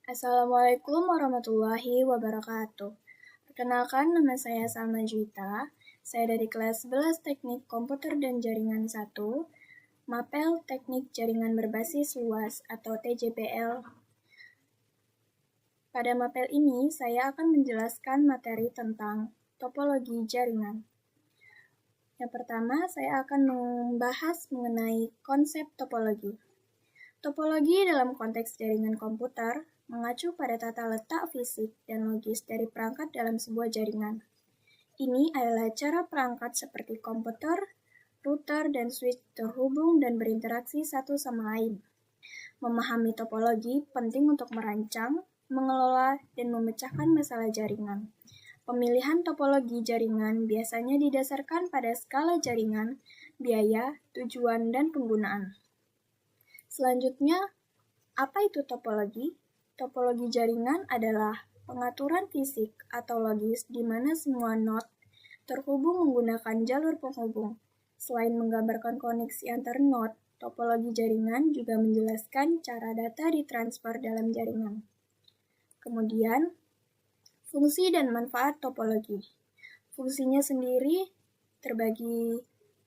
Assalamualaikum warahmatullahi wabarakatuh. Perkenalkan, nama saya Salma Juwita. Saya dari kelas 11 Teknik Komputer dan Jaringan 1, Mapel Teknik Jaringan Berbasis Luas atau TJPL. Pada mapel ini, saya akan menjelaskan materi tentang topologi jaringan. Yang pertama, saya akan membahas mengenai konsep topologi. Topologi dalam konteks jaringan komputer mengacu pada tata letak fisik dan logis dari perangkat dalam sebuah jaringan. Ini adalah cara perangkat seperti komputer, router, dan switch terhubung dan berinteraksi satu sama lain. Memahami topologi penting untuk merancang, mengelola, dan memecahkan masalah jaringan. Pemilihan topologi jaringan biasanya didasarkan pada skala jaringan, biaya, tujuan, dan penggunaan. Selanjutnya, apa itu topologi? Topologi jaringan adalah pengaturan fisik atau logis di mana semua node terhubung menggunakan jalur penghubung. Selain menggambarkan koneksi antar node, topologi jaringan juga menjelaskan cara data ditransfer dalam jaringan. Kemudian, fungsi dan manfaat topologi. Fungsinya sendiri terbagi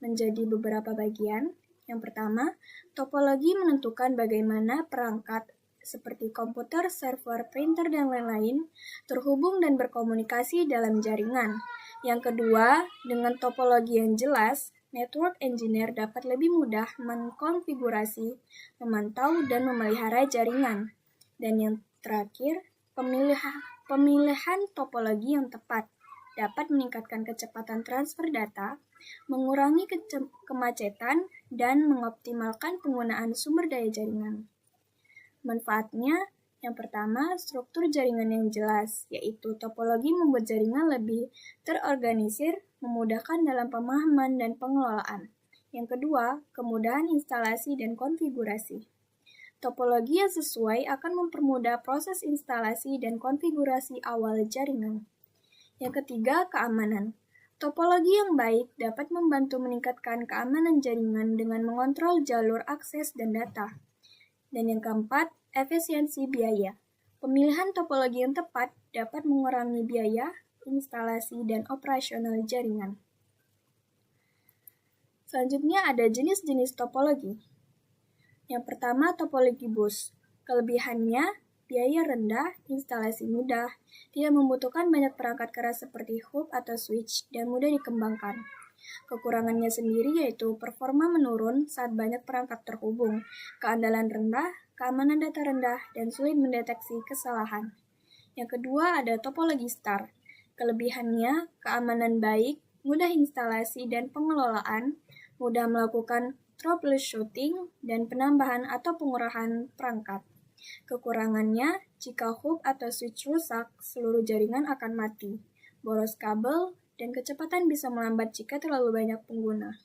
menjadi beberapa bagian. Yang pertama, topologi menentukan bagaimana perangkat seperti komputer, server, printer, dan lain-lain terhubung dan berkomunikasi dalam jaringan. Yang kedua, dengan topologi yang jelas, network engineer dapat lebih mudah mengkonfigurasi, memantau, dan memelihara jaringan. Dan yang terakhir, pemilihan topologi yang tepat dapat meningkatkan kecepatan transfer data, mengurangi kemacetan, dan mengoptimalkan penggunaan sumber daya jaringan. Manfaatnya, yang pertama, struktur jaringan yang jelas, yaitu topologi membuat jaringan lebih terorganisir, memudahkan dalam pemahaman dan pengelolaan. Yang kedua, kemudahan instalasi dan konfigurasi. Topologi yang sesuai akan mempermudah proses instalasi dan konfigurasi awal jaringan. Yang ketiga, keamanan. Topologi yang baik dapat membantu meningkatkan keamanan jaringan dengan mengontrol jalur akses dan data. Dan yang keempat, efisiensi biaya. Pemilihan topologi yang tepat dapat mengurangi biaya, instalasi, dan operasional jaringan. Selanjutnya ada jenis-jenis topologi. Yang pertama, topologi bus. Kelebihannya, biaya rendah, instalasi mudah, tidak membutuhkan banyak perangkat keras seperti hub atau switch, dan mudah dikembangkan. Kekurangannya sendiri yaitu performa menurun saat banyak perangkat terhubung, keandalan rendah, keamanan data rendah, dan sulit mendeteksi kesalahan. Yang kedua ada topologi star. Kelebihannya, keamanan baik, mudah instalasi dan pengelolaan, mudah melakukan troubleshooting, dan penambahan atau pengurahan perangkat. Kekurangannya, jika hub atau switch rusak, seluruh jaringan akan mati, boros kabel, dan kecepatan bisa melambat jika terlalu banyak pengguna.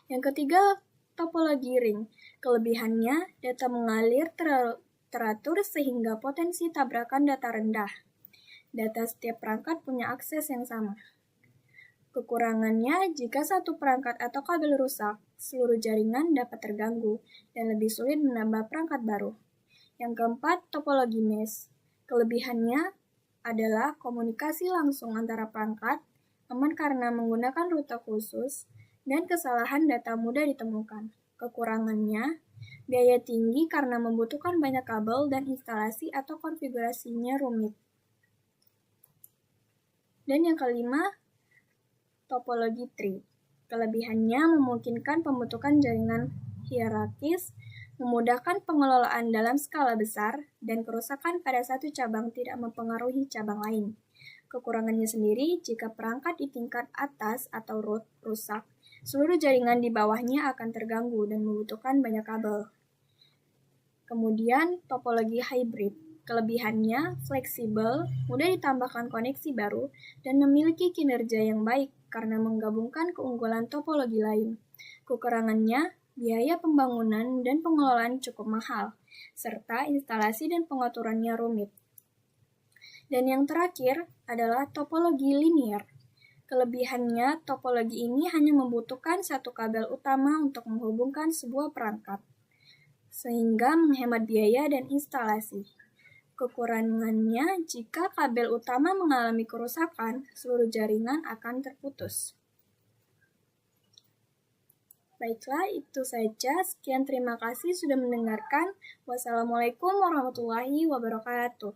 Yang ketiga, topologi ring. Kelebihannya, data mengalir teratur sehingga potensi tabrakan data rendah. Data setiap perangkat punya akses yang sama. Kekurangannya, jika satu perangkat atau kabel rusak, seluruh jaringan dapat terganggu dan lebih sulit menambah perangkat baru. Yang keempat, topologi mesh. Kelebihannya adalah komunikasi langsung antara perangkat, aman karena menggunakan rute khusus, dan kesalahan data mudah ditemukan. Kekurangannya, biaya tinggi karena membutuhkan banyak kabel dan instalasi atau konfigurasinya rumit. Dan yang kelima, topologi tree. Kelebihannya memungkinkan pembentukan jaringan hierarkis, memudahkan pengelolaan dalam skala besar, dan kerusakan pada satu cabang tidak mempengaruhi cabang lain. Kekurangannya sendiri, jika perangkat di tingkat atas atau root rusak, seluruh jaringan di bawahnya akan terganggu dan membutuhkan banyak kabel. Kemudian, topologi hybrid. Kelebihannya, fleksibel, mudah ditambahkan koneksi baru, dan memiliki kinerja yang baik karena menggabungkan keunggulan topologi lain. Kekurangannya, biaya pembangunan dan pengelolaan cukup mahal, serta instalasi dan pengaturannya rumit. Dan yang terakhir adalah topologi linear. Kelebihannya, topologi ini hanya membutuhkan satu kabel utama untuk menghubungkan sebuah perangkat, sehingga menghemat biaya dan instalasi. Kekurangannya, jika kabel utama mengalami kerusakan, seluruh jaringan akan terputus. Baiklah, itu saja. Sekian, terima kasih sudah mendengarkan. Wassalamualaikum warahmatullahi wabarakatuh.